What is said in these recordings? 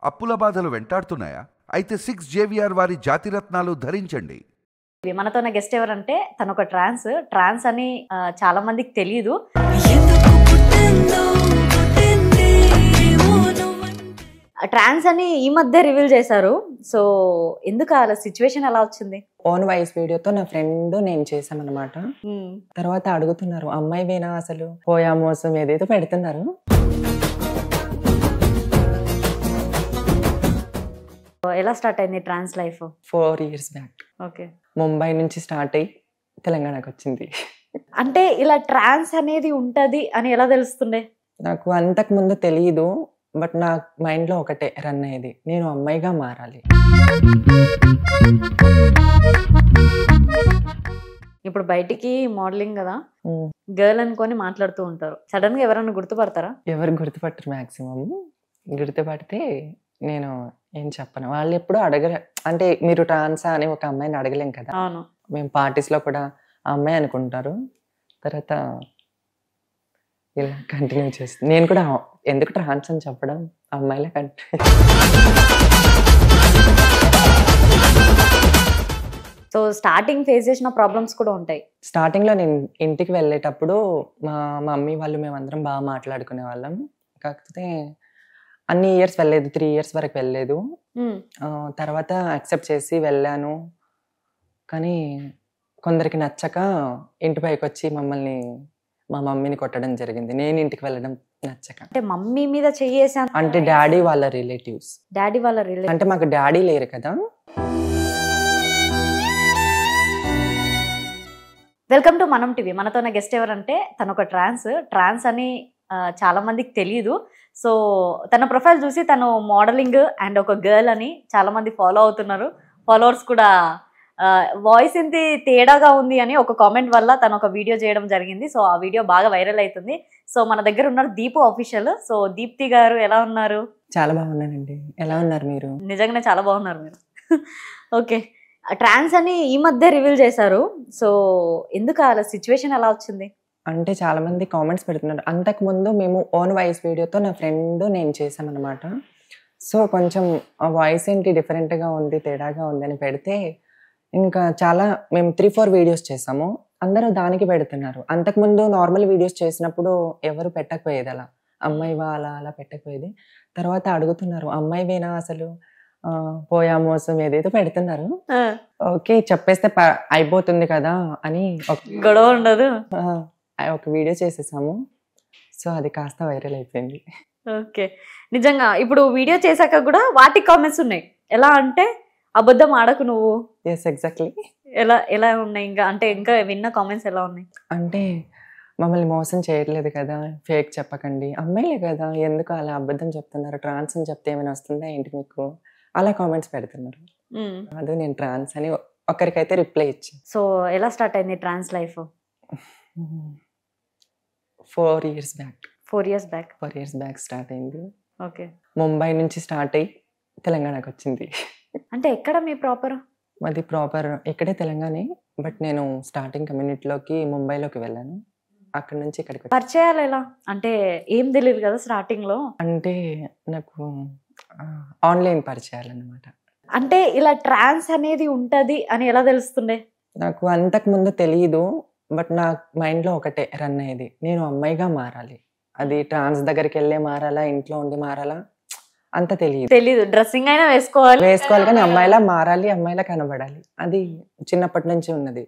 అప్పుల బాధలు వెంటాడుతున్నాయా? అయితే 6 జేవిఆర్ వారి జాతిరత్నాలు ధరించండి. మనతో ఉన్న గెస్ట్ ఎవరంటే తను ఒక ట్రాన్స్ అని చాలా మందికి తెలియదు. ట్రాన్స్ అని ఈ మధ్య రివీల్ చేశారు. సో ఎందుకు అలా సిచ్యువేషన్ ఎలా వచ్చింది? ఓన్ వాయిస్ వీడియోతో నా ఫ్రెండ్ నేను చేశామన్నమాట. తర్వాత అడుగుతున్నారు, అమ్మాయి వేనా అసలు, పోయా మోసం ఏదేదో పెడుతున్నారు. ఎలా స్టార్ట్ అయింది trans life? 4 years back. Okay. Mumbai నుంచి స్టార్ట్ అయ్యి తెలంగాణకు వచ్చింది. అంటే ఇలా ట్రాన్స్ అనేది ఉంటది అని ఎలా తెలుస్తుండే? నాకు అంతకు ముందు తెలియదు, బట్ నా మైండ్ లో ఒకటే రన్ అయ్యేది, నేను అమ్మాయిగా మారాలి. ఇప్పుడు బయటికి మోడలింగ్ కదా, గర్ల్ అనుకొని మాట్లాడుతూ ఉంటారు. సడన్ గా ఎవరన్నా గుర్తుపడతారా? ఎవరు గుర్తుపట్టరు. మాక్సిమం గుర్తుపడితే నేను ఏం చెప్పను. వాళ్ళు ఎప్పుడు అడగరు. అంటే మీరు ట్రాన్సా అని ఒక అమ్మాయిని అడగలేం కదా. అవును. మేము పార్టీస్ లో కూడా ఆ అమ్మాయి అనుకుంటారు. తర్వాత ఇలా కంటిన్యూ చేస్తుంది. నేను కూడా ఎందుకు ట్రాన్స్ అని చెప్పడం, అమ్మాయిలా కంటిన్యూ. సో స్టార్టింగ్ ఫేస్ చేసిన ప్రాబ్లమ్స్ కూడా ఉంటాయి. స్టార్టింగ్ లో నేను ఇంటికి వెళ్ళేటప్పుడు మా మమ్మీ వాళ్ళు మేమందరం బాగా మాట్లాడుకునే వాళ్ళం. కాకపోతే అన్ని ఇయర్స్ వెళ్ళలేదు, 3 years వరకు వెళ్ళలేదు. తర్వాత యాక్సెప్ట్ చేసి వెళ్ళాను. కానీ కొందరికి నచ్చక ఇంటి పైకి వచ్చి మా మమ్మీని కొట్టడం జరిగింది, నేను ఇంటికి వెళ్ళడం నచ్చక. అంటే మమ్మీ మీద చెయ్యేసాను అంటే డాడీ వాళ్ళ రిలేటివ్స్. డాడీ వాళ్ళ రిలేటివ్ అంటే మాకు డాడీ లేరు కదా. వెల్కమ్ టు మనం టీవీ. మనతో ఉన్న గెస్ట్ ఎవరంటే తను ఒక ట్రాన్స్ అని చాలా మందికి తెలియదు. సో తన ప్రొఫైల్ చూసి తను మోడలింగ్ అండ్ ఒక గర్ల్ అని చాలా మంది ఫాలో అవుతున్నారు. ఫాలోవర్స్ కూడా వాయిస్ ఎంత తేడాగా ఉంది అని ఒక కామెంట్ వల్ల తను ఒక వీడియో చేయడం జరిగింది. సో ఆ వీడియో బాగా వైరల్ అవుతుంది. సో మన దగ్గర ఉన్నారు దీపు అఫీషియల్. సో దీప్తి గారు ఎలా ఉన్నారు? చాలా బాగున్నానండి. ఎలా ఉన్నారు మీరు? నిజంగానే చాలా బాగున్నారు మీరు. ఓకే. ట్రాన్స్ అని ఈ మధ్య రివీల్ చేశారు. సో ఎందుకు అలా సిచ్యువేషన్ ఎలా వచ్చింది? అంటే చాలా మంది కామెంట్స్ పెడుతున్నారు. అంతకు ముందు మేము ఓన్ వాయిస్ వీడియోతో నా ఫ్రెండ్ నేను చేసామన్నమాట. సో కొంచెం ఆ వాయిస్ ఏంటి డిఫరెంట్గా ఉంది, తేడాగా ఉంది అని పెడితే ఇంకా చాలా మేము 3-4 వీడియోస్ చేసాము. అందరూ దానికి పెడుతున్నారు. అంతకుముందు నార్మల్ వీడియోస్ చేసినప్పుడు ఎవరు పెట్టకపోయేది, అలా అమ్మాయి అలా పెట్టకపోయేది. తర్వాత అడుగుతున్నారు, అమ్మాయి వేనా అసలు, పోయా మోసం ఏదేదో పెడుతున్నారు. ఓకే, చెప్పేస్తే అయిపోతుంది కదా అని గొడవ ఉండదు, ఒక వీడియో చేసేసాము. సో అది కాస్త వైరల్ అయిపోయింది. ఓకే. నిజంగా ఇప్పుడు వీడియో చేశాక కూడా వాటికి కామెంట్స్ ఉన్నాయి. ఎలా అంటే అబద్ధం ఆడకు నువ్వు. Yes, exactly. ఎలా ఉన్నాయి? ఇంకా విన్న కామెంట్స్ ఎలా ఉన్నాయి అంటే, మమ్మల్ని మోసం చేయట్లేదు కదా, ఫేక్ చెప్పకండి, అమ్మాయిలే కదా, ఎందుకు అలా అబద్ధం చెప్తున్నారు, ట్రాన్స్ అని చెప్తే ఏమైనా వస్తుందా ఏంటి మీకు, అలా కామెంట్స్ పెడుతున్నారు. అదే నేను ట్రాన్స్ అని ఒకరికైతే రిప్లై ఇచ్చాను. సో ఎలా స్టార్ట్ అయింది trans life? 4 years back. 4 years back. 4 years back start అయింది. ఓకే. ముంబై నుంచి స్టార్ట్ అయ్యి తెలంగాణకు వచ్చింది. అంటే ఎక్కడ మీ ప్రాపర్? మాది ప్రాపర్ ఇక్కడే తెలంగాణ, బట్ నేను స్టార్టింగ్ కమ్యూనిటీలోకి ముంబైలోకి వెళ్ళాను. అక్కడ నుంచి ఇక్కడికి. పరిచయాలు ఎలా? అంటే ఏం తెలియదు కదా స్టార్టింగ్ లో. అంటే నాకు ఆన్లైన్ పరిచయాలు అన్నమాట. అంటే ఇలా ట్రాన్స్ అనేది ఉంటది అని ఎలా తెలుస్తుండే? నాకు అంతకు ముందు తెలియదు, బట్ నా మైండ్ లో ఒకటే రన్ అయ్యేది, నేను అమ్మాయిగా మారాలి. అది ట్రాన్స్ దగ్గరికి వెళ్ళే మారాలా, ఇంట్లో ఉండి మారాలా అంత తెలియదు. డ్రెస్సింగ్ అయినా వేసుకోవాలి కానీ అమ్మాయిలా మారాలి, అమ్మాయిలా కనబడాలి, అది చిన్నప్పటి నుంచి ఉన్నది.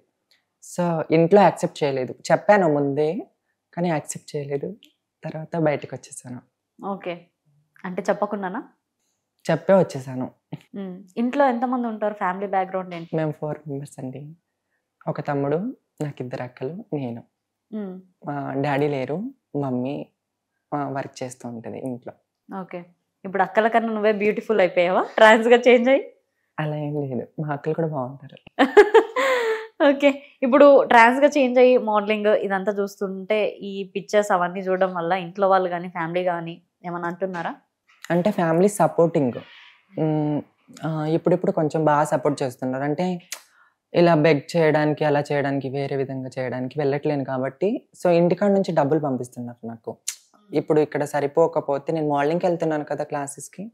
సో ఇంట్లో యాక్సెప్ట్ చేయలేదు. చెప్పాను ముందే, కానీ యాక్సెప్ట్ చేయలేదు. తర్వాత బయటకు వచ్చేసాను. ఓకే. అంటే చెప్పకుండానా? చెప్పే వచ్చేసాను. ఇంట్లో ఎంతమంది ఉంటారు? ఫ్యామిలీ బ్యాక్గ్రౌండ్ ఏంటి? మేము 4 members అండి. ఒక తమ్ముడు, నాకు 2 అక్కలు, నేను. మా డాడీ లేరు, మమ్మీ వర్క్ చేస్తూ ఉంటుంది ఇంట్లో. ఓకే. ఇప్పుడు అక్కల కన్నా నువ్వే బ్యూటిఫుల్ అయిపోయావా ట్రాన్స్ గా చేంజ్ అయ్యి? అలా ఏం లేదు, మా అక్కలు కూడా బాగుంటారు. ఓకే. ఇప్పుడు ట్రాన్స్ గా చేంజ్ అయ్యి మోడలింగ్ ఇదంతా చూస్తుంటే ఈ పిక్చర్స్ అవన్నీ చూడడం వల్ల ఇంట్లో వాళ్ళు కానీ ఫ్యామిలీ కానీ ఏమన్నా అంటున్నారా? అంటే ఫ్యామిలీ సపోర్టింగ్ ఇప్పుడిప్పుడు కొంచెం బాగా సపోర్ట్ చేస్తున్నారు. అంటే ఇలా బెగ్ చేయడానికి, అలా చేయడానికి, వేరే విధంగా చేయడానికి వెళ్ళట్లేను కాబట్టి, సో ఇంటికాడ నుంచి డబ్బులు పంపిస్తున్నారు నాకు. ఇప్పుడు ఇక్కడ సరిపోకపోతే నేను మోడలింగ్కి వెళ్తున్నాను కదా క్లాసెస్కి,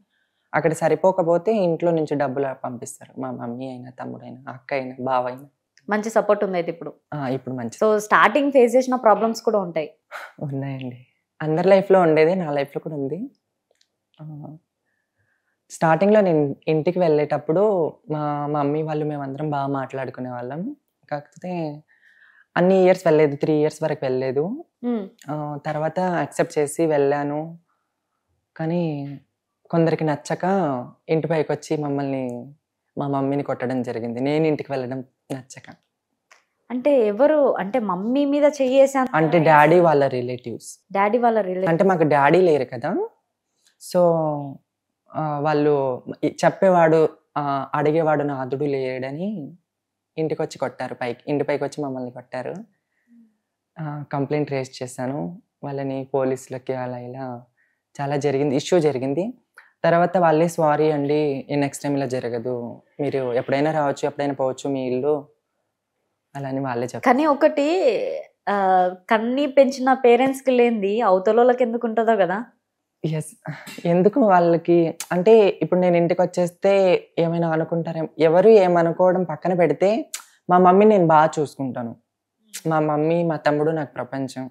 అక్కడ సరిపోకపోతే ఇంట్లో నుంచి డబ్బులు పంపిస్తారు, మా మమ్మీ అయినా తమ్ముడైనా అక్క అయినా బావ అయినా. మంచి సపోర్ట్ ఉంది అయితే ఇప్పుడు. ఇప్పుడు మంచి. సో స్టార్టింగ్ ఫేస్ చేసిన ప్రాబ్లమ్స్ కూడా ఉంటాయి. ఉన్నాయండి, అందరి లైఫ్లో ఉండేది నా లైఫ్లో కూడా ఉంది. స్టార్టింగ్లో నేను ఇంటికి వెళ్ళేటప్పుడు మా మమ్మీ వాళ్ళు మేమందరం బాగా మాట్లాడుకునే వాళ్ళం. కాకపోతే అన్ని ఇయర్స్ వెళ్ళలేదు, 3 years వరకు వెళ్ళలేదు. తర్వాత యాక్సెప్ట్ చేసి వెళ్ళాను. కానీ కొందరికి నచ్చక ఇంటి పైకి వచ్చి మా మమ్మీని కొట్టడం జరిగింది, నేను ఇంటికి వెళ్ళడం నచ్చక. అంటే ఎవరు, అంటే మమ్మీ మీద చెయ్యేసా? అంటే డాడీ వాళ్ళ రిలేటివ్స్. డాడీ వాళ్ళ రిలేటివ్ అంటే మాకు డాడీ లేరు కదా, సో వాళ్ళు చెప్పేవాడు అడిగేవాడు నాదుడు లేడని ఇంటికి వచ్చి కొట్టారు, ఇంటి పైకి వచ్చి మమ్మల్ని కొట్టారు. కంప్లైంట్ రేస్ చేశాను వాళ్ళని పోలీసులకి, అలా ఇలా చాలా జరిగింది, ఇష్యూ జరిగింది. తర్వాత వాళ్ళే సారీ అండి, నెక్స్ట్ టైం ఇలా జరగదు, మీరు ఎప్పుడైనా రావచ్చు ఎప్పుడైనా పోవచ్చు మీ ఇల్లు అలా అని వాళ్ళే చెప్పారు. కానీ ఒకటి కన్ని పెంచిన పేరెంట్స్కి లేనిది అవతలకి ఎందుకు ఉంటుందో కదా. ఎస్, ఎందుకు వాళ్ళకి అంటే ఇప్పుడు నేను ఇంటికి వచ్చేస్తే ఏమైనా అనుకుంటారేమో, ఎవరు ఏమనుకోవడం పక్కన పెడితే మా మమ్మీ నేను బాగా చూసుకుంటాను, మా మమ్మీ మా తమ్ముడు నాకు ప్రపంచం,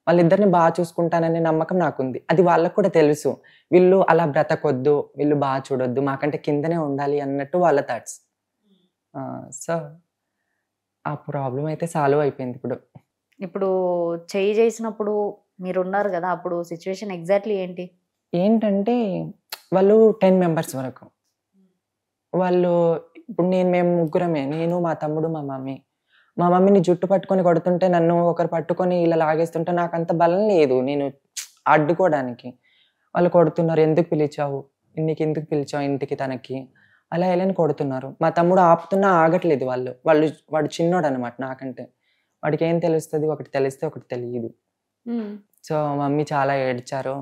వాళ్ళిద్దరిని బాగా చూసుకుంటాననే నమ్మకం నాకుంది. అది వాళ్ళకు కూడా తెలుసు, వీళ్ళు అలా బ్రతకొద్దు, వీళ్ళు బాగా చూడొద్దు, మాకంటే కిందనే ఉండాలి అన్నట్టు వాళ్ళ థాట్స్. సో ఆ ప్రాబ్లం అయితే సాల్వ్ అయిపోయింది. ఇప్పుడు చెయ్యి చేసినప్పుడు మీరు ఉన్నారు కదా, అప్పుడు సిచ్యువేషన్ ఎగ్జాక్ట్లీ ఏంటంటే వాళ్ళు 10 members వరకు వాళ్ళు, ఇప్పుడు మేము ముగ్గురమే, నేను మా తమ్ముడు మా మమ్మీని జుట్టు పట్టుకొని కొడుతుంటే నన్ను ఒకరు పట్టుకొని ఇలా లాగేస్తుంటే నాకు అంత బలం లేదు నేను అడ్డుకోవడానికి. వాళ్ళు కొడుతున్నారు, ఎందుకు పిలిచావు ఇంటికి తనకి, అలా ఇలా కొడుతున్నారు. మా తమ్ముడు ఆపుతున్నా ఆగట్లేదు. వాడు చిన్నోడు అనమాట నాకంటే, వాడికి ఏం తెలుస్తుంది, ఒకటి తెలిస్తే ఒకటి తెలియదు. సో మమ్మీ చాలా ఏడ్చారు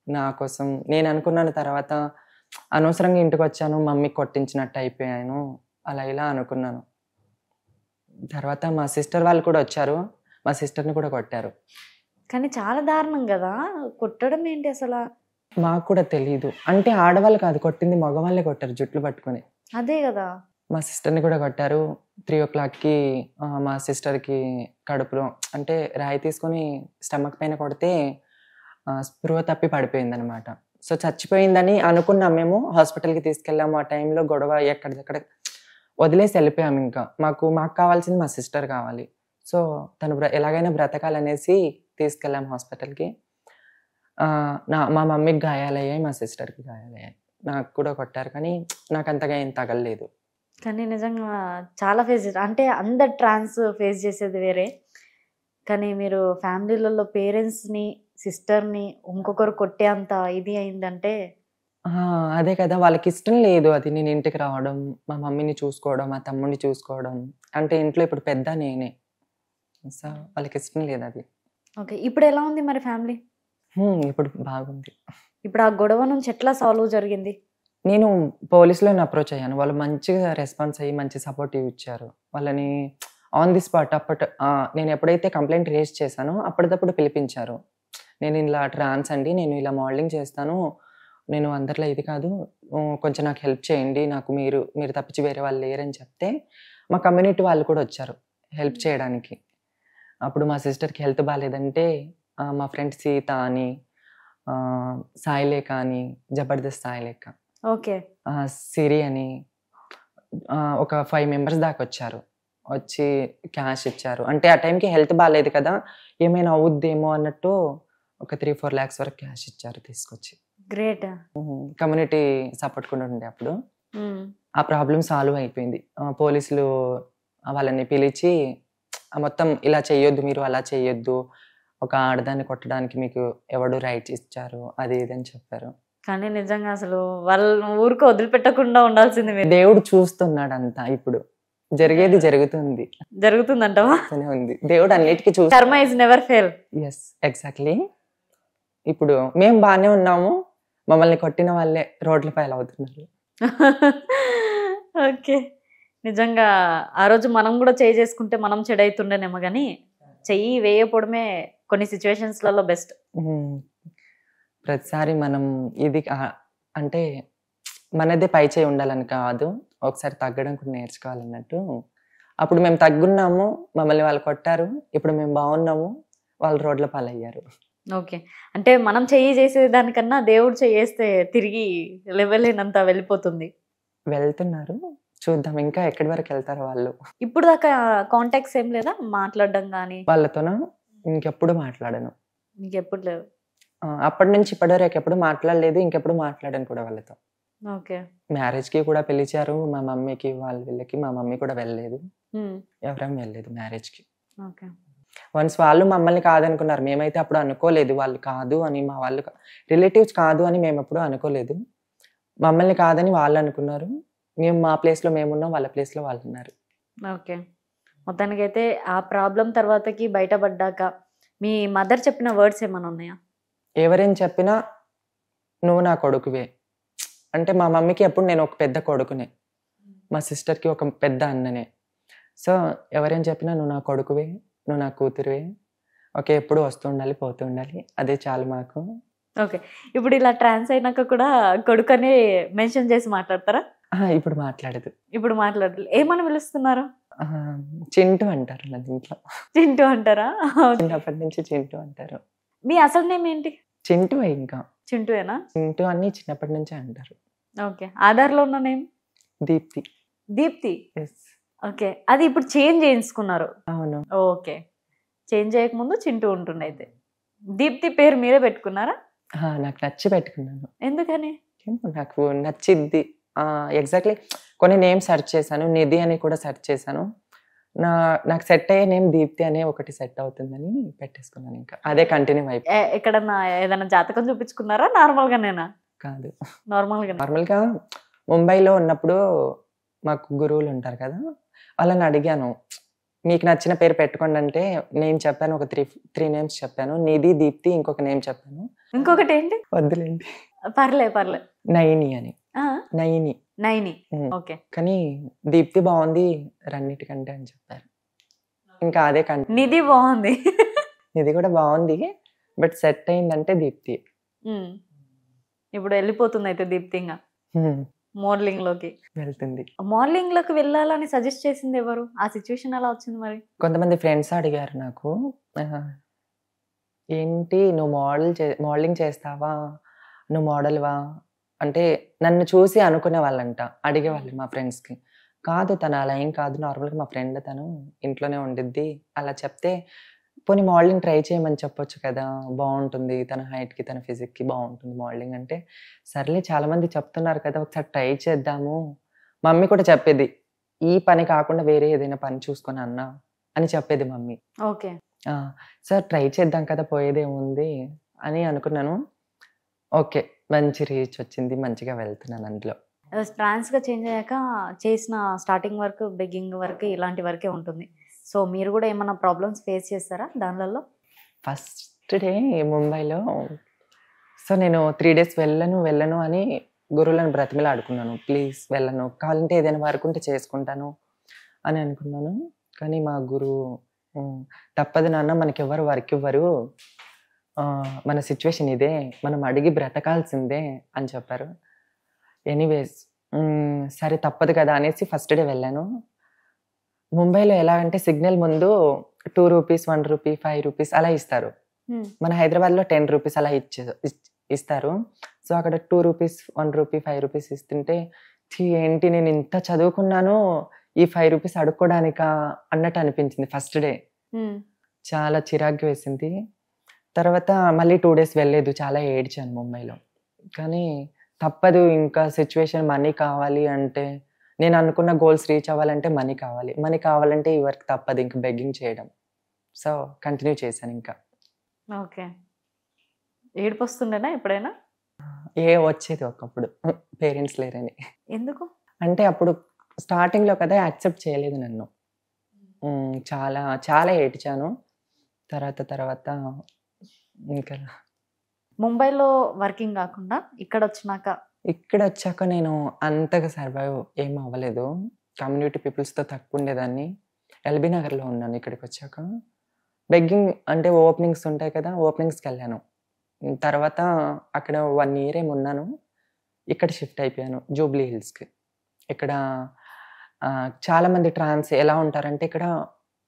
నా కోసం. నేను అనుకున్నాను తర్వాత అనవసరంగా ఇంటికి వచ్చాను, మమ్మీ కొట్టించినట్టు అయిపోయాను, అలా ఇలా అనుకున్నాను. తర్వాత మా సిస్టర్ వాళ్ళు కూడా వచ్చారు, మా సిస్టర్ని కూడా కొట్టారు. కానీ చాలా దారుణం కదా, కొట్టడం ఏంటి అసలు? మాకు కూడా తెలీదు, అంటే ఆడవాళ్ళు కాదు కొట్టింది, మగవాళ్ళే కొట్టారు జుట్లు పట్టుకొని. అదే కదా, మా సిస్టర్ని కూడా కొట్టారు. 3 o'clockకి మా సిస్టర్కి కడుపులో అంటే రాయి తీసుకొని స్టమక్ పైన కొడితే స్పృహ తప్పి పడిపోయింది అనమాట. సో చచ్చిపోయిందని అనుకున్నాం, మేము హాస్పిటల్కి తీసుకెళ్ళాము. ఆ టైంలో గొడవ ఎక్కడిదక్కడ వదిలేసి వెళ్ళిపోయాము. ఇంకా మాకు కావాల్సింది మా సిస్టర్ కావాలి, సో తను ఎలాగైనా బ్రతకాలనేసి తీసుకెళ్ళాము హాస్పిటల్కి. మా మమ్మీకి గాయాలయ్యాయి, మా సిస్టర్కి గాయాలయ్యాయి. నాకు కూడా కొట్టారు కానీ నాకు అంతగా ఏం తగలలేదు. కానీ నిజంగా చాలా ఫేస్ అంటే అందరు ట్రాన్స్ ఫేస్ చేసేది వేరే, కానీ మీరు ఫ్యామిలీలలో పేరెంట్స్ని సిస్టర్ని ఇంకొకరు కొట్టే అంత ఇది అయిందంటే అదే కదా, వాళ్ళకి ఇష్టం లేదు అది నేను ఇంటికి రావడం, మా మమ్మీని చూసుకోవడం, మా తమ్ముడిని చూసుకోవడం. అంటే ఇంట్లో ఇప్పుడు పెద్ద నేనే, సో వాళ్ళకి ఇష్టం లేదు అది. ఓకే, ఇప్పుడు ఎలా ఉంది మరి ఫ్యామిలీ? ఇప్పుడు బాగుంది. ఇప్పుడు ఆ గొడవ నుంచి ఎట్లా సాల్వ్ జరిగింది? నేను పోలీసులను అప్రోచ్ అయ్యాను, వాళ్ళు మంచిగా రెస్పాన్స్ అయ్యి మంచి సపోర్ట్ ఇచ్చారు. వాళ్ళని ఆన్ ది స్పాట్ నేను ఎప్పుడైతే కంప్లైంట్ రేస్ చేశానో అప్పటికప్పుడు పిలిపించారు. నేను ఇలా ట్రాన్స్ అండి, నేను ఇలా మోడలింగ్ చేస్తాను, నేను అందరిలో ఇది కాదు, కొంచెం నాకు హెల్ప్ చేయండి, నాకు మీరు తప్పించి వేరే వాళ్ళు లేరని చెప్తే మా కమ్యూనిటీ వాళ్ళు కూడా వచ్చారు హెల్ప్ చేయడానికి. అప్పుడు మా సిస్టర్కి హెల్త్ బాగాలేదంటే మా ఫ్రెండ్ సీత అని, సాయిలేఖ అని, జబర్దస్త్ సాయిలేఖ, ఓకే సిరి అని ఒక 5 members దాకా వచ్చారు, వచ్చి క్యాష్ ఇచ్చారు. అంటే ఆ టైంకి హెల్త్ బాగాలేదు కదా, ఏమైనా అవుద్దేమో అన్నట్టు ఒక 3-4 lakhs వరకు క్యాష్ ఇచ్చారు తీసుకొచ్చి. గ్రేట్. కమ్యూనిటీ సపోర్ట్ కూడా ఉండే అప్పుడు. ఆ ప్రాబ్లం సాల్వ్ అయిపోయింది. పోలీసులు వాళ్ళని పిలిచి మొత్తం ఇలా చేయొద్దు, మీరు అలా చేయొద్దు, ఒక ఆడదాన్ని కొట్టడానికి మీకు ఎవడు రైట్ ఇచ్చారు, అది ఇదని చెప్పారు. కానీ నిజంగా అసలు వాళ్ళ ఊరికి వదిలిపెట్టకుండా ఉండాల్సింది. దేవుడు చూస్తున్నాడు అంతా, ఇప్పుడు జరిగేది జరుగుతుందంటవా? ఉంది, దేవుడు అన్నిటికీ చూస్తాడు. Karma is never fail. Yes, exactly. ఇప్పుడు మేము బాగానే ఉన్నాము, మమ్మల్ని కొట్టిన వాళ్ళే రోడ్ల పైన అవుతున్నారు. ఓకే, నిజంగా ఆ రోజు మనం కూడా చేయి చేసుకుంటే మనం చెడైతుండేనేమో, కానీ చెయ్యి వేయకపోవడమే కొన్ని సిచ్యువేషన్స్లలో బెస్ట్. ప్రతిసారి మనం ఇది అంటే మనదే పై చేయి ఉండాలని కాదు, ఒకసారి తగ్గడం కూడా నేర్చుకోవాలన్నట్టు. అప్పుడు మేము తగ్గున్నాము, మమ్మల్ని వాళ్ళు కొట్టారు. ఇప్పుడు మేము బాగున్నాము, వాళ్ళు రోడ్ల పాలయ్యారు. ఓకే. అంటే మనం చెయ్యి చేసే దానికన్నా దేవుడు చేస్తే తిరిగి లెవెలేనంత వెళ్ళిపోతుంది. వెళ్తున్నారు, చూద్దాం ఇంకా ఎక్కడి వరకు వెళ్తారు వాళ్ళు. ఇప్పుడు దాకా కాంటాక్ట్స్ ఏం లేదా, మాట్లాడడం కానీ? వాళ్ళతోన ఇంకెప్పుడు మాట్లాడను. మీకు ఎప్పుడు లేవు? అప్పటి నుంచి ఇప్పటివరకు ఎప్పుడు మాట్లాడలేదు, ఇంకెప్పుడు మాట్లాడాను కూడా వాళ్ళతో. ఓకే. మ్యారేజ్కి కూడా పిలిచారు మా మమ్మీకి, వీళ్ళకి. మా మమ్మీ కూడా వెళ్ళలేదు, ఎవరేం వెళ్ళలేదు మ్యారేజ్కి. ఓకే. వన్స్ వాళ్ళు మమ్మల్ని కాదనుకున్నారు, మేమైతే అప్పుడు అనుకోలేదు వాళ్ళు కాదు అని. మా వాళ్ళు రిలేటివ్స్ కాదు అని మేము ఎప్పుడు అనుకోలేదు. మమ్మల్ని కాదని వాళ్ళు అనుకున్నారు. మేము మా ప్లేస్లో మేమున్నాం, వాళ్ళ ప్లేస్లో వాళ్ళు ఉన్నారు. ఓకే. మొత్తానికైతే ఆ ప్రాబ్లం తర్వాతకి బయటపడ్డాక మీ మదర్ చెప్పిన వర్డ్స్ ఏమైనా ఉన్నాయా? ఎవరేం చెప్పినా నువ్వు నా కొడుకువే. అంటే మా మమ్మీకి ఎప్పుడు నేను ఒక పెద్ద కొడుకునే, మా సిస్టర్కి ఒక పెద్ద అన్ననే. సో ఎవరేం చెప్పినా నువ్వు నా కొడుకువే, నువ్వు నా కూతురువే. ఓకే, ఎప్పుడు వస్తూ ఉండాలి, పోతూ ఉండాలి, అదే చాలు మాకు. ఓకే. ఇప్పుడు ఇలా ట్రాన్స్ అయినాక కూడా కొడుకనే మెన్షన్ చేసి మాట్లాడతారా? ఇప్పుడు మాట్లాడదు. ఇప్పుడు మాట్లాడదు. ఏమని పిలుస్తున్నారు? చింటూ అంటారు నన్ను ఇంట్లో. చింటూ అంటారా? చిన్నప్పటి నుంచి చింటూ అంటారు. మీ అసలు నేమ్ ఏంటి? చింటూ. ఇంకా చింటూయేనా? చింటూ అని చిన్నప్పటి నుంచి అంటారు. ఓకే. ఆధార్లో ఉన్న నేమ్? దీప్తి. దీప్తి. ఓకే. అది ఇప్పుడు చేంజ్ చేయించుకున్నారు? అవును. ఓకే. చేంజ్ చేయకముందు చింటూ ఉంటుండే. అయితే దీప్తి పేరు మీరే పెట్టుకున్నారా? నాకు నచ్చి పెట్టుకున్నాను. ఎందుకని? నాకు నచ్చిద్ది. ఎగ్జాక్ట్లీ కొన్ని నేమ్ సెర్చ్ చేశాను, నిధి అని కూడా సెర్చ్ చేశాను. నాకు సెట్ అయ్యే నేమ్ దీప్తి అనే ఒకటి సెట్ అవుతుందని పెట్టేసుకున్నాను. ఇంకా అదే కంటిన్యూ అయిపోయి. ఎక్కడన్నా ఏదైనా జాతకం చూపించుకున్నారా? నార్మల్గానేనా? కాదు, నార్మల్గా ముంబైలో ఉన్నప్పుడు మాకు గురువులు ఉంటారు కదా, వాళ్ళని అడిగాను మీకు నచ్చిన పేరు పెట్టుకోండి అంటే నేను చెప్పాను, ఒక త్రీ నేమ్స్ చెప్పాను. నిధి, దీప్తి, ఇంకొక నేమ్ చెప్పాను. ఇంకొకటి ఏంటి? వద్దులేండి. పర్లే. నయిని అని. నైని. ఓకే. కానీ దీప్తి బాగుంది రెండిటికంటే అని చెప్పారు. ఇంకా అదే నిధి బాగుంది. నిధి కూడా బాగుంది, బట్ సెట్ అయిందంటే దీప్తి. ఇప్పుడు వెళ్ళిపోతుంది అయితే దీప్తి ఇంకా మోడలింగ్ లోకి వెళ్తుంది. మోడలింగ్ లోకి వెళ్ళాలని సజెస్ట్ చేసింది ఎవరు? ఆ సిచ్యువేషన్ ఎలా వచ్చింది మరి? కొంతమంది ఫ్రెండ్స్ అడిగారు నాకు, ఏంటి నువ్వు మోడలింగ్ చేస్తావా, నువ్వు మోడల్వా అంటే నన్ను చూసి అనుకునే వాళ్ళంట, అడిగేవాళ్ళు మా ఫ్రెండ్స్కి. కాదు తను అలా ఏం కాదు, నార్మల్గా మా ఫ్రెండ్, తను ఇంట్లోనే ఉండిద్ది అలా చెప్తే, పోనీ మోడలింగ్ ట్రై చేయమని చెప్పొచ్చు కదా, బాగుంటుంది, తన హైట్కి తన ఫిజిక్కి బాగుంటుంది మోడలింగ్ అంటే. సర్లే చాలామంది చెప్తున్నారు కదా, ఒకసారి ట్రై చేద్దాము. మమ్మీ కూడా చెప్పేది, ఈ పని కాకుండా వేరే ఏదైనా పని చూసుకొని అన్నా అని చెప్పేది మమ్మీ. ఓకే. సార్ ట్రై చేద్దాం కదా, పోయేదేముంది అని అనుకున్నాను. ఓకే, మంచి రీచ్ వచ్చింది, మంచిగా వెళ్తున్నాను అందులో. ట్రాన్స్గా చేంజ్ అయ్యాక చేసిన స్టార్టింగ్ వర్క్, బెగ్గింగ్ వర్క్ ఇలాంటి వరకే ఉంటుంది. సో మీరు కూడా ఏమైనా ప్రాబ్లమ్స్ ఫేస్ చేస్తారా దానిలలో? ఫస్ట్ డే ముంబైలో సో నేను 3 days వెళ్ళను అని గురువులను బ్రతిమలా ఆడుకున్నాను. ప్లీజ్ వెళ్ళను, కావాలంటే ఏదైనా వర్క్ ఉంటే చేసుకుంటాను అని అనుకున్నాను. కానీ మా గురువు తప్పదు నాన్న, మనకి ఎవరు వర్క్ ఇవ్వరు, మన సిచ్యువేషన్ ఇదే, మనం అడిగి బ్రతకాల్సిందే అని చెప్పారు. ఎనీవేస్ సరే తప్పదు కదా అనేసి ఫస్ట్ డే వెళ్ళాను. ముంబైలో ఎలా అంటే సిగ్నల్ ముందు 2 రూపీస్, 1 రూపీ, 5 రూపీస్ అలా ఇస్తారు. మన హైదరాబాద్లో 10 రూపీస్ అలా ఇస్తారు. సో అక్కడ 2 రూపీస్, 1 రూపీ, 5 రూపీస్ ఇస్తుంటే ఏంటి నేను ఇంత చదువుకున్నాను, ఈ 5 రూపీస్ అడుక్కోవడానికా అన్నట్టు అనిపించింది ఫస్ట్ డే. చాలా చిరాకు వేసింది. తర్వాత మళ్ళీ 2 days వెళ్ళలేదు, చాలా ఏడ్చాను ముంబైలో. కానీ తప్పదు, ఇంకా సిచ్యువేషన్, మనీ కావాలి అంటే, నేను అనుకున్న గోల్స్ రీచ్ అవ్వాలంటే మనీ కావాలంటే ఈ వర్క్ తప్పదు, ఇంకా బెగ్గింగ్ చేయడం. సో కంటిన్యూ చేశాను ఇంకా. ఓకే. ఏడుపు వస్తుండేనా ఎప్పుడైనా? వచ్చేది ఒకప్పుడు, పేరెంట్స్ లేరని. ఎందుకు అంటే అప్పుడు స్టార్టింగ్లో కదా యాక్సెప్ట్ చేయలేదు నన్ను, చాలా చాలా ఏడ్చాను. తర్వాత ఇంకా ముంబైలో వర్కింగ్ కాకుండా ఇక్కడ వచ్చాక నేను అంతగా సర్వైవ్ ఏం అవ్వలేదు. కమ్యూనిటీ పీపుల్స్తో తక్కువ ఉండేదాన్ని. ఎల్బీ నగర్లో ఉన్నాను. ఇక్కడికి వచ్చాక బెగ్గింగ్ అంటే ఓపెనింగ్స్ ఉంటాయి కదా, ఓపెనింగ్స్కి వెళ్ళాను. తర్వాత అక్కడ 1 year ఏమి ఉన్నాను. ఇక్కడ షిఫ్ట్ అయిపోయాను జూబ్లీ హిల్స్కి. ఇక్కడ చాలామంది ట్రాన్స్ ఎలా ఉంటారంటే ఇక్కడ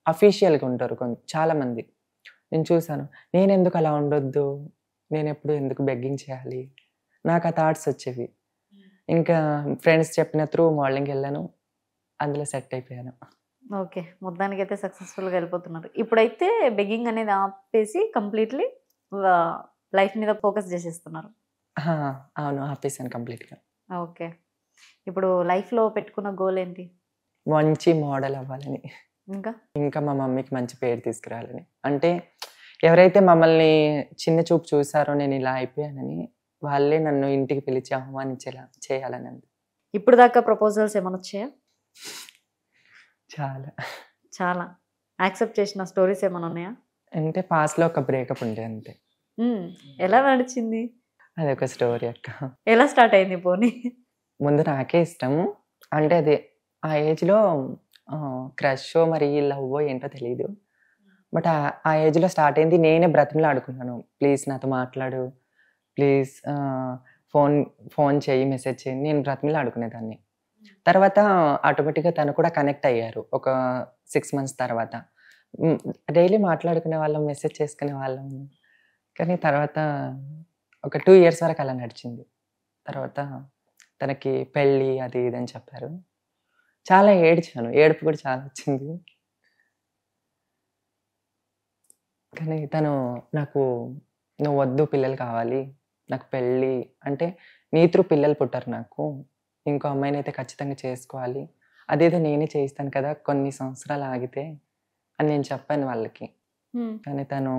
అఫీషియల్గా ఉంటారు చాలామంది. నేను చూసాను, నేను ఎందుకు అలా ఉండొద్దు, నేను ఎప్పుడు ఎందుకు బెగ్గింగ్ చేయాలి, నాకు ఆ థాట్స్ వచ్చేవి. ఇంకా ఫ్రెండ్స్ చెప్పిన త్రూ మోడలింగ్కి వెళ్ళాను, అందులో సెట్ అయిపోయాను. ఓకే, మొత్తానికి అయితే సక్సెస్ఫుల్గా వెళ్ళిపోతున్నారు. ఇప్పుడైతే బెగ్గింగ్ అనేది ఆపేసి కంప్లీట్లీ లైఫ్ మీద ఫోకస్ చేసేస్తున్నారు. అవును, ఆపేసాను కంప్లీట్గా. ఓకే, ఇప్పుడు లైఫ్లో పెట్టుకున్న గోల్ ఏంటి? మంచి మోడల్ అవ్వాలని, ఇంకా మా మమ్మీకి మంచి పేరు తీసుకురావాలని. అంటే ఎవరైతే మమ్మల్ని చిన్న చూపు చూసారో నేను ఇలా అయిపోయానని, వాళ్ళే నన్ను ఇంటికి పిలిచి ఆహ్వానించేలా చేయాలని. ఇప్పుడు దాకా ప్రపోజల్స్ ఏమైనా వచ్చాయా? చాలా చాలా యాక్సెప్ట్ చేసిన స్టోరీస్ ఏమైనా ఉన్నాయా? అంటే పాస్ట్లో ఒక బ్రేకప్ ఉండే అంతే. ఎలా నడిచింది? అదొక స్టోరీ అక్క. ఎలా స్టార్ట్ అయింది పోనీ? ముందు నాకే ఇష్టం, అంటే అదే ఆ ఏజ్లో క్రష్ మరి లవ్ ఏంటో తెలియదు. బట్ ఆ ఏజ్లో స్టార్ట్ అయింది. నేనే బ్రతిమలా ఆడుకున్నాను, ప్లీజ్ నాతో మాట్లాడు, ప్లీజ్ ఫోన్ చేయి, మెసేజ్ చేయి, నేను బ్రతిమలా ఆడుకునేదాన్ని. తర్వాత ఆటోమేటిక్గా తను కూడా కనెక్ట్ అయ్యారు ఒక 6 months తర్వాత. డైలీ మాట్లాడుకునే వాళ్ళం, మెసేజ్ చేసుకునే వాళ్ళం. కానీ తర్వాత ఒక 2 years వరకు అలా నడిచింది. తర్వాత తనకి పెళ్ళి అది ఇది అని చెప్పారు. చాలా ఏడ్చాను, ఏడుపు కూడా చాలా వచ్చింది. కానీ తను నాకు, నువ్వు వద్దు, పిల్లలు కావాలి, నాకు పెళ్ళి అంటే నీ త్రూ పిల్లలు పుట్టారు నాకు, ఇంకో అమ్మాయిని అయితే ఖచ్చితంగా చేసుకోవాలి, అదేదో నేనే చేయిస్తాను కదా కొన్ని సంవత్సరాలు ఆగితే అని నేను చెప్పాను వాళ్ళకి. కానీ తను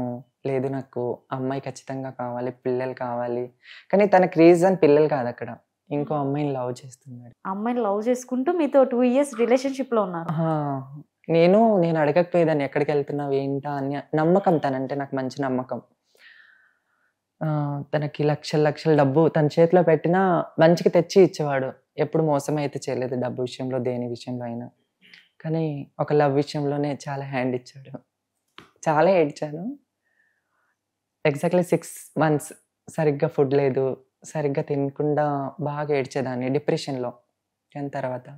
లేదు, నాకు అమ్మాయి ఖచ్చితంగా కావాలి, పిల్లలు కావాలి. కానీ తనకి రీజన్ పిల్లలు కాదు, అక్కడ ఇంకో అమ్మాయిని లవ్ చేస్తున్నాడు. అమ్మాయిని లవ్ చేసుకుంటూ మీతో 2 years రిలేషన్షిప్ లో ఉన్నారు. నేను అడగకపోయేదాన్ని ఎక్కడికి వెళ్తున్నావు ఏంటా అని. నమ్మకం తనంటే నాకు మంచి నమ్మకం. తనకి లక్షల డబ్బు తన చేతిలో పెట్టినా మంచికి తెచ్చి ఇచ్చేవాడు. ఎప్పుడు మోసం అయితే చేయలేదు డబ్బు విషయంలో, దేని విషయంలో అయినా. కానీ ఒక లవ్ విషయంలోనే చాలా హ్యాండ్ ఇచ్చాడు. చాలా ఏడ్చాను. ఎగ్జాక్ట్లీ 6 months సరిగ్గా ఫుడ్ లేదు, సరిగ్గా తినకుండా బాగా ఏడ్చేదాన్ని డిప్రెషన్లో. దాని తర్వాత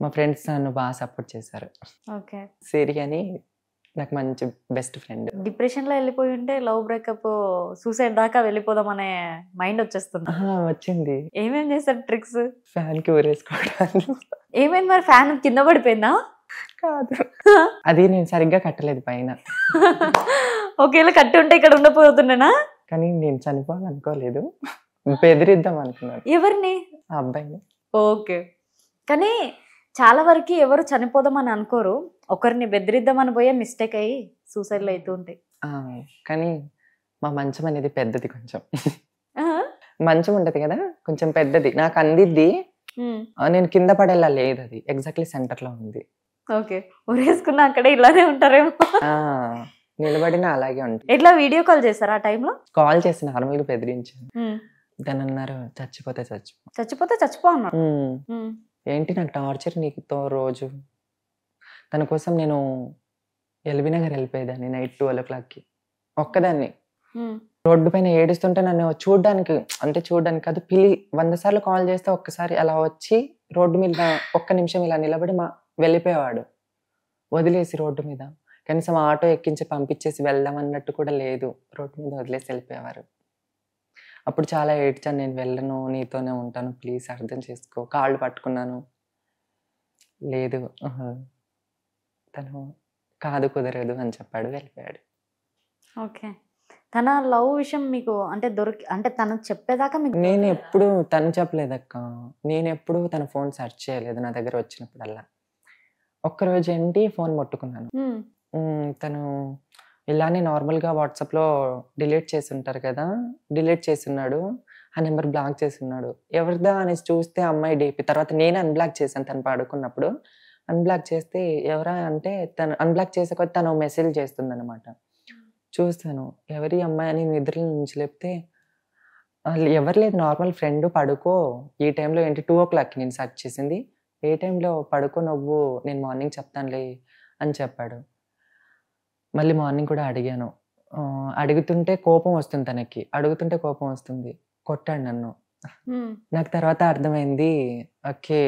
మా ఫ్రెండ్స్ నన్ను బాగా సపోర్ట్ చేశారు. ఓకే, సిరి అని నాకు మంచి బెస్ట్ ఫ్రెండ్. డిప్రెషన్లో వెళ్ళిపోయి ఉంటే లవ్ బ్రేకప్, సూసైడ్ దాకా వెళ్ళిపోదామనే మైండ్ వచ్చేస్తుంది. వచ్చింది. ఏమేం చేశారు ట్రిక్స్? ఫ్యాన్కి ఊరేసుకోవడాలు. ఏమైంది మరి? ఫ్యాన్ కింద పడిపోయిందా? కాదు, అది నేను సరిగ్గా కట్టలేదు పైన. ఒకేలా కట్టి ఉంటే ఇక్కడ ఉండపోతుండేనా? కానీ నేను చనిపోవాలనుకోలేదు, బెదిరిద్దాం అనుకున్నాను. ఎవరిని? ఆ అబ్బాయిని. ఓకే, కానీ చాలా వరకు ఎవరు చనిపోదామని అనుకోరు, ఒకరిని బెదిరిద్దామని పోయే మిస్టేక్ అయ్యి సూసైడ్లు అవుతూ ఉంటాయి. కానీ మా మంచం అనేది పెద్దది, కొంచెం మంచం ఉంటది కదా, కొంచెం పెద్దది, నాకు అందిద్ది. నేను కింద పడేలా లేదు, అది ఎగ్జాక్ట్లీ సెంటర్ లో ఉంది. ఓకే, ఊరేసుకున్నా అక్కడే ఇలానే ఉంటారేమో. నిలబడినా అలాగే ఉంటుంది. ఎట్లా వీడియో కాల్ చేశారు? ఆ టైంలో కాల్ చేసి నార్మల్గా బెదిరించాను. దాని అన్నారు చచ్చిపోతే చచ్చిపో అన్నారు. ఏంటి నాకు టార్చర్ నీకుతో రోజు. తన కోసం నేను ఎల్బీ నగర్ వెళ్ళిపోయేదాన్ని నైట్ 12 o'clockకి ఒక్కదాన్ని. రోడ్డు పైన ఏడుస్తుంటే నన్ను చూడడానికి కాదు, 100 సార్లు కాల్ చేస్తే ఒక్కసారి అలా వచ్చి రోడ్డు మీద ఒక్క నిమిషం ఇలా నిలబడి వెళ్ళిపోయేవాడు, వదిలేసి రోడ్డు మీద. కనీసం ఆటో ఎక్కించి పంపించేసి వెళ్దాం అన్నట్టు కూడా లేదు, రోడ్డు మీద వదిలేసి వెళ్ళిపోయేవారు. అప్పుడు చాలా ఏడ్చాను, నేను వెళ్ళను, నీతోనే ఉంటాను, ప్లీజ్ అర్థం చేసుకో. కాళ్ళు పట్టుకున్నాను, లేదు తను కాదు, కుదరదు అని చెప్పాడు, వెళ్ళిపోయాడు. ఓకే, తన లవ్ విషయం మీకు అంటే తను చెప్పేదాకా మీకు? నేను ఎప్పుడు తను చెప్పలేదక్క, నేను ఎప్పుడు తన ఫోన్ సెర్చ్ చేయలేదు. నా దగ్గర వచ్చినప్పుడల్లా ఒక్కరోజు ఏంటి ఫోన్ ముట్టుకున్నాను. తను ఇలానే నార్మల్గా వాట్సాప్లో డిలీట్ చేసి ఉంటారు కదా, డిలీట్ చేస్తున్నాడు, ఆ నెంబర్ బ్లాక్ చేస్తున్నాడు. ఎవరిదా అనేసి చూస్తే అమ్మాయి డీపీ. తర్వాత నేను అన్బ్లాక్ చేశాను, తను పడుకున్నప్పుడు అన్బ్లాక్ చేస్తే ఎవరా అంటే తను అన్బ్లాక్ చేసే కొద్ది తను మెసేజ్ చేస్తుంది అనమాట. చూస్తాను ఎవరి అమ్మాయి అని నిద్రల నుంచి లేపితే ఎవరు లేదు, నార్మల్ ఫ్రెండ్, పడుకో, ఈ టైంలో ఏంటి 2 o'clockకి నేను సెర్చ్ చేసింది, ఏ టైంలో పడుకో నువ్వు, నేను మార్నింగ్ చెప్తానులే అని చెప్పాడు. మళ్ళీ మార్నింగ్ కూడా అడిగాను, అడుగుతుంటే కోపం వస్తుంది, తనకి అడుగుతుంటే కోపం వస్తుంది, కొట్టాడు నన్ను. నాకు తర్వాత అర్థమైంది, ఓకే,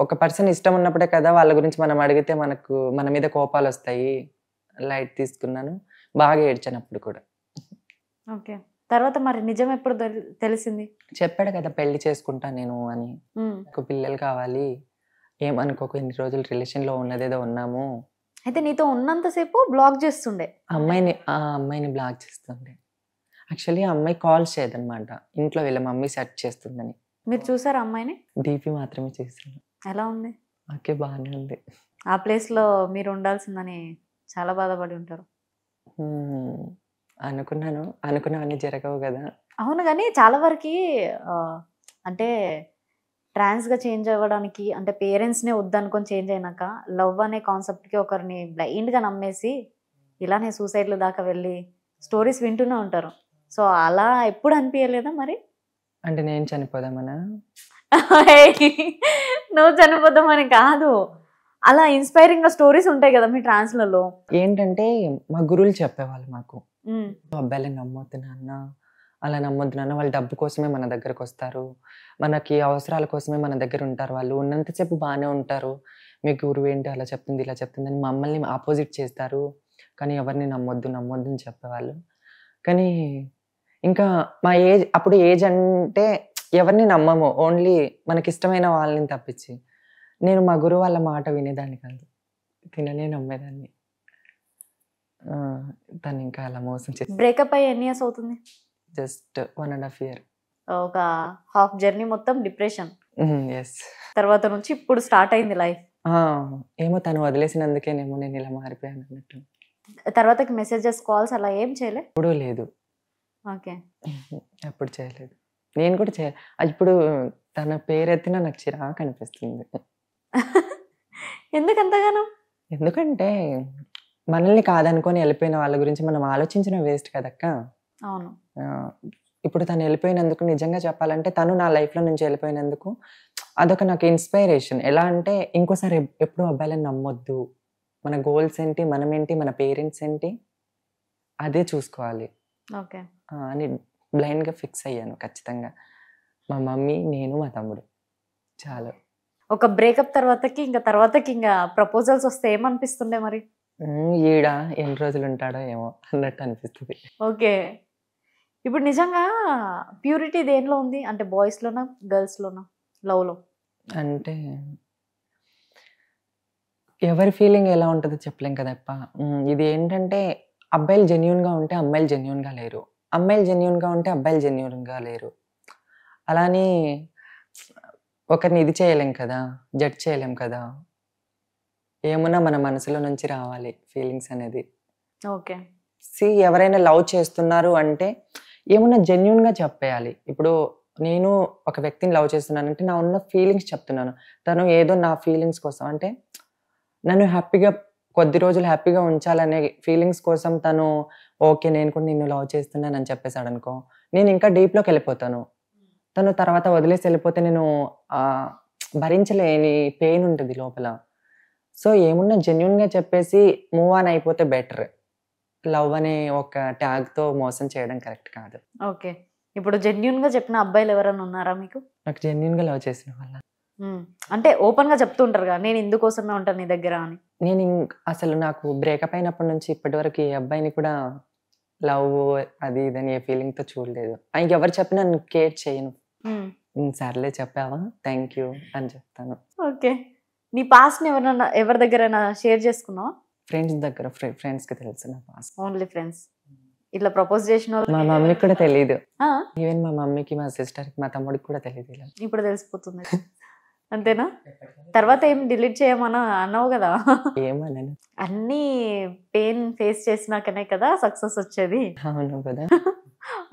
ఒక పర్సన్ ఇష్టం ఉన్నప్పుడే కదా వాళ్ళ గురించి మనం అడిగితే మన మీద కోపాలు వస్తాయి. లైట్ తీసుకున్నాను, బాగా ఏడ్చాను అప్పుడు కూడా. ఓకే. తర్వాత మరి నిజం ఎప్పుడు తెలిసింది? చెప్పాడు కదా పెళ్లి చేసుకుంటా నేను అని, నాకు పిల్లలు కావాలి, ఏమనుకోకు, ఇన్ని రోజులు రిలేషన్లో ఉన్నదేదో ఉన్నాము. అయితే నీతో ఉన్నంతసేపు బ్లాక్ చేస్తుండే? ఆ అమ్మాయిని బ్లాక్ చేస్తుండే. యాక్చువల్లీ ఆ అమ్మాయి కాల్స్ చేయదనమాట, ఇంట్లో వీళ్ళ మమ్మీ సెట్ చేస్తుందని. మీరు చూసారా అమ్మాయిని? డీపీ మాత్రమే చూసాను. ఎలా ఉంది? ఓకే, బాగానే ఉంది. ఆ ప్లేస్లో మీరు ఉండాల్సిందని చాలా బాధపడి ఉంటారు. అనుకున్నవన్నీ జరగవు కదా. అవును, కానీ చాలా వరకు అంటే ట్రాన్స్గా చేంజ్ అవ్వడానికి అంటే పేరెంట్స్నే వద్దనుకొని చేంజ్ అయినాక లవ్ అనే కాన్సెప్ట్కి ఒకరిని బ్లైండ్గా నమ్మేసి ఇలానే సూసైడ్ల దాకా వెళ్ళి స్టోరీస్ వింటూనే ఉంటారు. సో అలా ఎప్పుడు అనిపించలేదా మరి? అంటే నేను చనిపోదామనా? నువ్వు చనిపోదామని కాదు, అలా ఇన్స్పైరింగ్ స్టోరీస్ ఉంటాయి కదా మీ ట్రాన్స్లలో. ఏంటంటే మా గురువులు చెప్పేవాళ్ళు మాకు, అబ్బాయిలని నమ్మొద్దు నాన్న, అలా నమ్మొద్దు నాన్న, వాళ్ళు డబ్బు కోసమే మన దగ్గరకు వస్తారు, మనకి అవసరాల కోసమే మన దగ్గర ఉంటారు, వాళ్ళు ఉన్నంతసేపు బాగానే ఉంటారు, మీ గురువు ఏంటి అలా చెప్తుంది ఇలా చెప్తుంది అని మమ్మల్ని ఆపోజిట్ చేస్తారు, కానీ ఎవరిని నమ్మొద్దు అని చెప్పేవాళ్ళు. కానీ ఇంకా మా ఏజ్, అప్పుడు ఏజ్ అంటే ఎవరిని నమ్మము, ఓన్లీ మనకి ఇష్టమైన వాళ్ళని తప్పించి. నేను మా గురువు వాళ్ళ మాట వినేదాన్ని కాదు, తిననే నమ్మేదాన్ని. తను ఇంకా అలా మోసం చేసి. బ్రేకప్ అయ్యి ఎన్ని ఇయర్స్ అవుతుంది? Just 1.5 years. ఒక హాఫ్ జర్నీ మొత్తం డిప్రెషన్. ఎస్. తర్వాత నుంచి ఇప్పుడు స్టార్ట్ అయింది లైఫ్. ఏమో తను వదిలేసినందుకేనేమో నేను ఇలా మారిపోయాను అన్నట్టు. తర్వాతకి మెసేజెస్ కాల్స్ అలా ఏం చేయలే? ఎప్పుడూ లేదు. ఓకే. ఎప్పుడు చేయలేదు. నేను కూడా ఇప్పుడు తన పేరెత్తినా నాకు చిరాకు అనిపిస్తుంది. ఎందుకంతగానో? ఎందుకంటే మనల్ని కాదనుకొని వెళ్ళిపోయిన వాళ్ళ గురించి మనం ఆలోచించిన వేస్ట్ కదక్క. అవును. ఇప్పుడు తను వెళ్ళిపోయినందుకు నిజంగా చెప్పాలంటే, తను నా లైఫ్లో నుంచి వెళ్ళిపోయినందుకు అదొక నాకు ఇన్స్పైరేషన్. ఎలా అంటే ఇంకోసారి ఎప్పుడు అబ్బాయిలను నమ్మొద్దు, మన గోల్స్ ఏంటి, మనం ఏంటి, మన పేరెంట్స్ ఏంటి, అదే చూసుకోవాలి ఓకే అని బ్లైండ్గా ఫిక్స్ అయ్యాను. ఖచ్చితంగా మా మమ్మీ, నేను, మా తమ్ముడు చాలా. ఒక బ్రేకప్ తర్వాతకి ఇంకా ప్రపోజల్స్ వస్తే ఏమనిపిస్తుండే మరి? ఈడ ఎన్ని రోజులు ఉంటాడో ఏమో అన్నట్టు అనిపిస్తుంది. ఓకే. ఇప్పుడు నిజంగా ప్యూరిటీ దేనిలో ఉంది? అంటే బాయ్స్లోనా గర్ల్స్లోనా లవ్లో? అంటే ఎవరి ఫీలింగ్ ఎలా ఉంటుందో చెప్పలేం కదప్ప. ఇది ఏంటంటే అబ్బాయిలు జెన్యున్గా ఉంటే అమ్మాయిలు జెన్యున్గా లేరు, అమ్మాయిలు జెన్యున్గా ఉంటే అబ్బాయిలు జెన్యున్గా లేరు. అలానే ఒకరిని ఇది చేయలేం కదా, జడ్జ్ చేయలేం కదా. ఏమున్నా మన మనసులో నుంచి రావాలి ఫీలింగ్స్ అనేది. ఓకే. ఎవరైనా లవ్ చేస్తున్నారు అంటే ఏమున్నా జెన్యున్గా చెప్పేయాలి. ఇప్పుడు నేను ఒక వ్యక్తిని లవ్ చేస్తున్నానంటే నా ఉన్న ఫీలింగ్స్ చెప్తున్నాను. తను ఏదో నా ఫీలింగ్స్ కోసం, అంటే నన్ను హ్యాపీగా కొద్ది రోజులు హ్యాపీగా ఉంచాలనే ఫీలింగ్స్ కోసం తను ఓకే నేను కూడా నిన్ను లవ్ చేస్తున్నానని చెప్పేశాడు అనుకో, నేను ఇంకా డీప్లోకి వెళ్ళిపోతాను. తను తర్వాత వదిలేసి వెళ్ళిపోతే నేను భరించలేని పెయిన్ ఉంటుంది లోపల. సో ఏమున్నా జెన్యున్గా చెప్పేసి మూవ్ ఆన్ అయిపోతే బెటర్. లవ్ అనే ఒక ట్యాగ్తో మోసం చేయడం కరెక్ట్ కాదు. ఓకే. ఇప్పుడు జెన్యున్గా చెప్పిన అబ్బాయిలు ఎవరైనా ఉన్నారా మీకు? నాకు జెన్యున్గా లవ్ చేసిన వాళ్ళ అంటే ఓపెన్గా చెప్తుంటారు కదా, నేను ఇందుకోసమే ఉంటాను నీ దగ్గర అని. నేను అసలు నాకు బ్రేకప్ అయినప్పటి నుంచి ఇప్పటి వరకు ఏ అబ్బాయిని కూడా లవ్ అది ఇదని ఏ ఫీలింగ్తో చూడలేదు. ఇంకెవరు చెప్పినా నేను కేర్ చేయను. సర్లే చెప్పావా, థ్యాంక్ యూ అని చెప్తాను. ఓకే. నీ పాస్ట్ని ఎవరి దగ్గరైనా షేర్ చేసుకున్నావా? ఫ్రెండ్స్ దగ్గర, ఫ్రెండ్స్కి తెలుసు నా పాస్ట్. Only friends? ఇట్లా ప్రపోజ్ చేసిన మా మమ్మీకి కూడా తెలియదు. ఈవెన్ మా మమ్మీకి, మా సిస్టర్కి, మా తమ్ముడికి కూడా తెలియదు. ఇప్పుడు తెలిసిపోతుంది అంతేనా? తర్వాత ఏం డిలీట్ చేయమన్నా అన్నావు కదా. ఏమన్నాను, అన్ని పెయిన్ ఫేస్ చేసినాకనే కదా సక్సెస్ వచ్చేది. అవును కదా.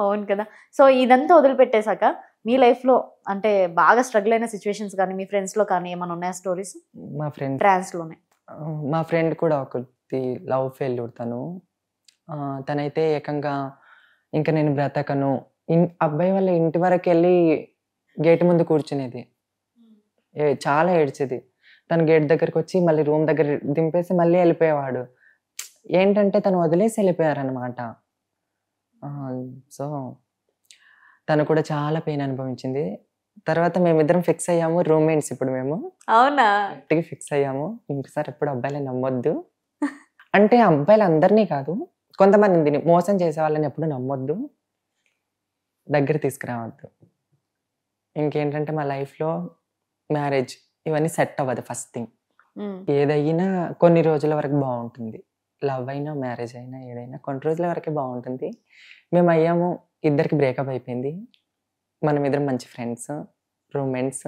అవును కదా. సో ఇదంతా వదిలిపెట్టేశాక మీ లైఫ్లో అంటే బాగా స్ట్రగుల్ అయిన సిచ్యువేషన్స్ కానీ మీ ఫ్రెండ్స్లో కానీ ఏమైనా ఉన్నాయా స్టోరీస్? మా ఫ్రెండ్ ట్రాన్స్లోనే మా ఫ్రెండ్ కూడా ఒకటి లవ్ ఫెయిల్యూర్. తనైతే ఏకంగా ఇంకా నేను బ్రతకను, అబ్బాయి వాళ్ళ ఇంటి వరకు వెళ్ళి గేట్ ముందు కూర్చునేది, చాలా ఏడ్చేది. తను గేట్ దగ్గరికి వచ్చి మళ్ళీ రూమ్ దగ్గర దింపేసి మళ్ళీ వెళ్ళిపోయేవాడు. ఏంటంటే తను వదిలేసి వెళ్ళిపోయారనమాట. సో తను కూడా చాలా పెయిన్ అనుభవించింది. తర్వాత మేమిద్దరం ఫిక్స్ అయ్యాము రూమ్మేట్స్ ఇప్పుడు మేము. అవునా? గట్టిగా ఫిక్స్ అయ్యాము ఇంకోసారి ఎప్పుడు అబ్బాయిలని నమ్మొద్దు. అంటే అబ్బాయిలు అందరినీ కాదు, కొంతమందిని మోసం చేసే వాళ్ళని ఎప్పుడు నమ్మొద్దు, దగ్గర తీసుకురావద్దు. ఇంకేంటంటే మా లైఫ్లో మ్యారేజ్ ఇవన్నీ సెట్ అవ్వదు ఫస్ట్ థింగ్. ఏదైనా కొన్ని రోజుల వరకు బాగుంటుంది, లవ్ అయినా మ్యారేజ్ అయినా ఏదైనా కొన్ని రోజుల వరకే బాగుంటుంది. మేము అయ్యాము, ఇద్దరికి బ్రేకప్ అయిపోయింది. మనం ఇద్దరం మంచి ఫ్రెండ్స్, రూమ్మేట్స్.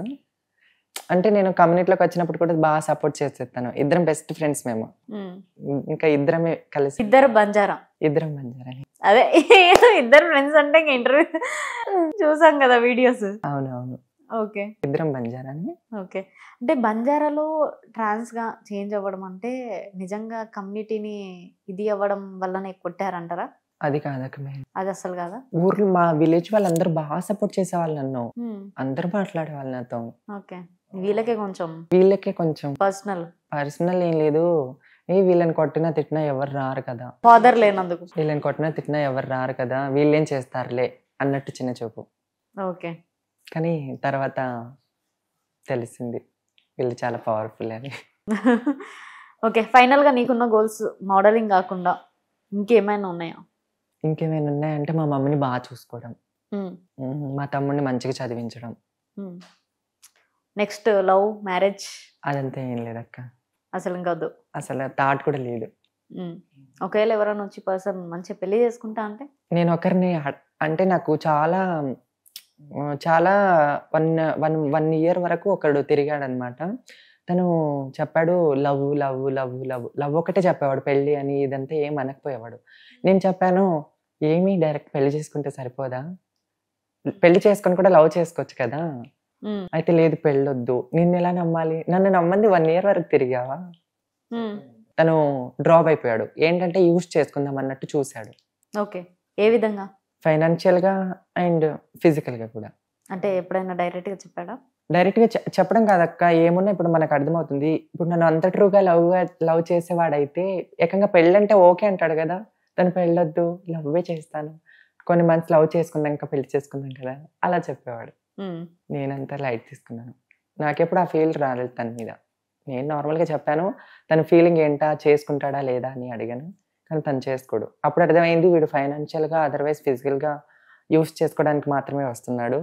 అంటే నేను కమ్యూనిటీలోకి వచ్చినప్పుడు కూడా బాగా సపోర్ట్ చేసేస్తాను. ఇద్దరం బెస్ట్ ఫ్రెండ్స్ మేము. ఇంకా ఇద్దరమే కలిసి ఇద్దరు బంజారా. ఇద్దరం బంజారా. అదే ఇద్దరు ఫ్రెండ్స్ అంటే ఇంటర్వ్యూ చూసాం కదా వీడియోస్. అవునవును. ఓకే, ఇద్దరం బంజారాని. ఓకే. అంటే బంజారాలో ట్రాన్స్ గా చేంజ్ అవ్వడం అంటే నిజంగా కమ్యూనిటీని ఇది అవ్వడం వల్లనే కొట్టారంటారా? అది కాదక్క, అది అసలు కాదా? ఊర్లో మా విలేజ్ వాళ్ళందరూ బాగా సపోర్ట్ చేసేవాళ్ళు నన్ను. అందరూ మాట్లాడేవాళ్ళు నాతో. ఓకే, వీళ్ళకే కొంచెం పర్సనల్ ఏం లేదు. వీళ్ళని కొట్టినా తిట్టినా ఎవరు రారు కదా, ఫాదర్ లేనందుకు. వీళ్ళని కొట్టినా తిట్టినా ఎవరు రారు కదా, వీళ్ళేం చేస్తారులే అన్నట్టు చిన్న చూపు. ఓకే. కానీ తర్వాత తెలిసింది వీళ్ళు చాలా పవర్ఫుల్ అని. ఓకే, ఫైనల్ గా నీకున్న గోల్స్ మోడలింగ్ కాకుండా ఇంకేమైనా ఉన్నాయా? ఇంకేమైనా ఉన్నాయంటే మా మమ్మీని బాగా చూసుకోవడం, మా తమ్ముడిని మంచిగా చదివించడం. నెక్స్ట్ లవ్, మ్యారేజ్ అదంతా ఏం లేదక్క, అసలు ఇంకొద్దు, అసలు థాట్ కూడా లేదు. ఒకవేళ ఎవరైనా వచ్చి పర్సన్ మంచిగా పెళ్లి చేసుకుంటా అంటే నేను ఒకరిని అంటే నాకు చాలా చాలా 1 year వరకు ఒకడు తిరిగాడు అనమాట. తను చెప్పాడు love love love love love ఒకటే చెప్పేవాడు, పెళ్ళి అని ఇదంతా ఏం అనకపోయేవాడు. నేను చెప్పాను, ఏమీ డైరెక్ట్ పెళ్లి చేసుకుంటే సరిపోదా, పెళ్లి చేసుకొని కూడా లవ్ చేసుకోవచ్చు కదా. అయితే లేదు పెళ్ళొద్దు, నిన్ను ఎలా నమ్మాలి, నన్ను నమ్మంది 1 year వరకు తిరిగావా. తను డ్రాప్ అయిపోయాడు. ఏంటంటే యూజ్ చేసుకుందాం అన్నట్టు చూశాడు. ఓకే, ఏ విధంగా? ఫైనాన్షియల్ గా అండ్ ఫిజికల్ గా కూడా. అంటే ఎప్పుడైనా డైరెక్ట్ గా చెప్పాడా? డైరెక్ట్ గా చెప్పడం కాదక్క, ఏమున్నా ఇప్పుడు మనకు అర్థమవుతుంది. ఇప్పుడు నన్ను అంత ట్రూగా లవ్ చేసేవాడైతే ఏకంగా పెళ్ళంటే ఓకే అంటాడు కదా, తను పెళ్ళొద్దు లవ్వే చేస్తాను, కొన్ని మంత్స్ లవ్ చేసుకున్నాక పెళ్లి చేసుకుందాం కదా అలా చెప్పేవాడు. నేనంతా లైట్ తీసుకున్నాను, నాకెప్పుడు ఆ ఫీల్ రాలేదు తన మీద. నేను నార్మల్గా చెప్పాను, తన ఫీలింగ్ ఏంటా, చేసుకుంటాడా లేదా అని అడిగాను. కానీ తను చేసుకోడు. అప్పుడు అర్థమైంది వీడు ఫైనాన్షియల్గా అదర్వైజ్ ఫిజికల్గా యూస్ చేసుకోవడానికి మాత్రమే వస్తున్నాడు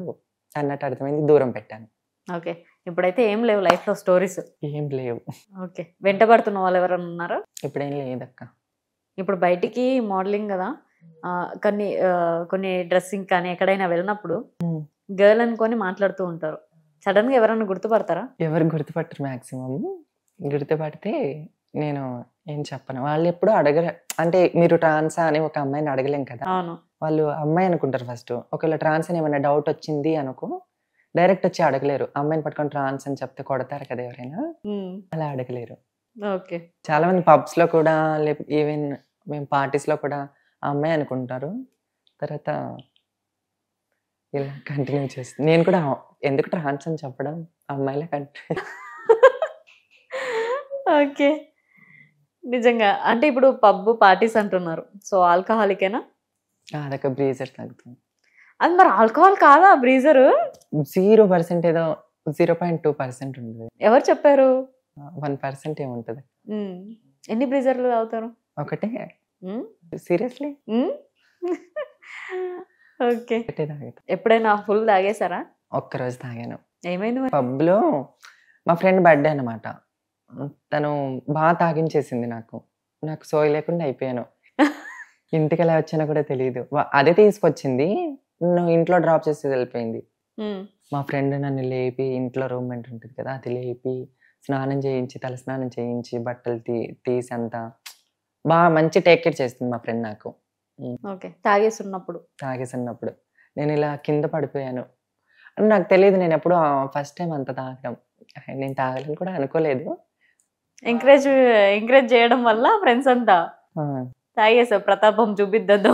అన్నట్టు అర్థమైంది. దూరం పెట్టాను. ఓకే, ఇప్పుడైతే ఏం లేవు లైఫ్లో స్టోరీస్? ఏం లేవు. ఓకే, వెంటబడుతున్న వాళ్ళు ఎవరైనా ఉన్నారా? ఇప్పుడేం లేదక్క. ఇప్పుడు బయటికి మోడలింగ్ కదా, కొన్ని డ్రెస్సింగ్ కానీ ఎక్కడైనా వెళ్ళినప్పుడు గర్ల్ అనుకొని మాట్లాడుతూ ఉంటారు. సడన్ గా ఎవరైనా గుర్తుపడతారా? ఎవరు గుర్తుపట్టరు. మ్యాక్సిమం గుర్తుపడితే నేను ఏం చెప్పను. వాళ్ళు ఎప్పుడు అడగరు. అంటే మీరు ట్రాన్సా అని ఒక అమ్మాయిని అడగలేం కదా, వాళ్ళు అమ్మాయి అనుకుంటారు ఫస్ట్. ఒకవేళ ట్రాన్స్ అని ఏమైనా డౌట్ వచ్చింది అనుకో, డైరెక్ట్ వచ్చి అడగలేరు. అమ్మాయిని పట్టుకొని ట్రాన్స్ అని చెప్తే కొడతారు కదా ఎవరైనా, అలా అడగలేరు. ఓకే, చాలా మంది పబ్స్ లో కూడా ఈవెన్ మేము పార్టీస్ లో కూడా ఆ అమ్మాయి అనుకుంటారు. తర్వాత ఇలా కంటిన్యూ చేస్తుంది. నేను కూడా ఎందుకు ట్రాన్స్ అని చెప్పడం, అమ్మాయిలే కంటిన్యూ. ఓకే, నిజంగా అంటే ఇప్పుడు పబ్ పార్టీస్ అంటున్నారు, సో ఆల్కహాలికేనా? అదొక బ్రీజర్ తగ్గుతుంది. అది మరి ఆల్కహాల్ కాదా బ్రీజర్? 0% ఏదో 0.2% ఉంటుంది. ఎవరు చెప్పారు? 1% ఏముంటది. ఎన్ని బ్రీజర్లు తాగుతారు? ఒకటే. సీరియస్లీ? ఓకే, ఎప్పుడైనా ఫుల్ తాగేసారా? ఒక్కరోజు తాగాను. ఏమైంది? పబ్ లో మా ఫ్రెండ్ బర్త్డే అనమాట. తను బాగా తాగించేసింది. నాకు సోయి లేకుండా అయిపోయాను. ఇంటికి ఎలా వచ్చానో కూడా తెలియదు. అదే తీసుకొచ్చింది, నువ్వు ఇంట్లో డ్రాప్ చేసి వెళ్ళిపోయింది. మా ఫ్రెండ్ నన్ను లేపి, ఇంట్లో రూమ్మేట్ ఉంటుంది కదా, అది లేపి స్నానం చేయించి, తల స్నానం చేయించి, బట్టలు తీసి అంతా బాగా మంచి టేక్ కేర్ చేస్తుంది మా ఫ్రెండ్ నాకు. తాగేసున్నప్పుడు నేను ఇలా కింద పడిపోయాను. నాకు తెలియదు, నేను ఎప్పుడు ఫస్ట్ టైం అంత తాగడం. నేను తాగాలని కూడా అనుకోలేదు. ఎంకరేజ్ చేయడం వల్ల ఫ్రెండ్స్ అంతా తాగేసావు, ప్రతాపం చూపిద్దు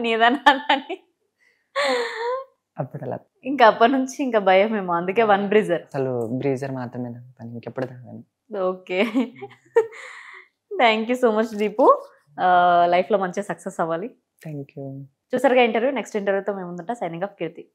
నీదనాలని. అప్పుడు అలా ఇంకా అప్పటి నుంచి ఇంకా భయమేమో, అందుకే 1 బ్రీజర్. అసలు బ్రీజర్ మాత్రమే తాగుతాను, ఇంకెప్పుడు తాగాను. Okay, thank you so much Deepu. లైఫ్లో మంచిగా సక్సెస్ అవ్వాలి. Thank you. చూసారుగా ఇంటర్వ్యూ. నెక్స్ట్ ఇంటర్వ్యూతో మేము ముందుంటా. సైనింగ్ ఆఫ్ కీర్తి.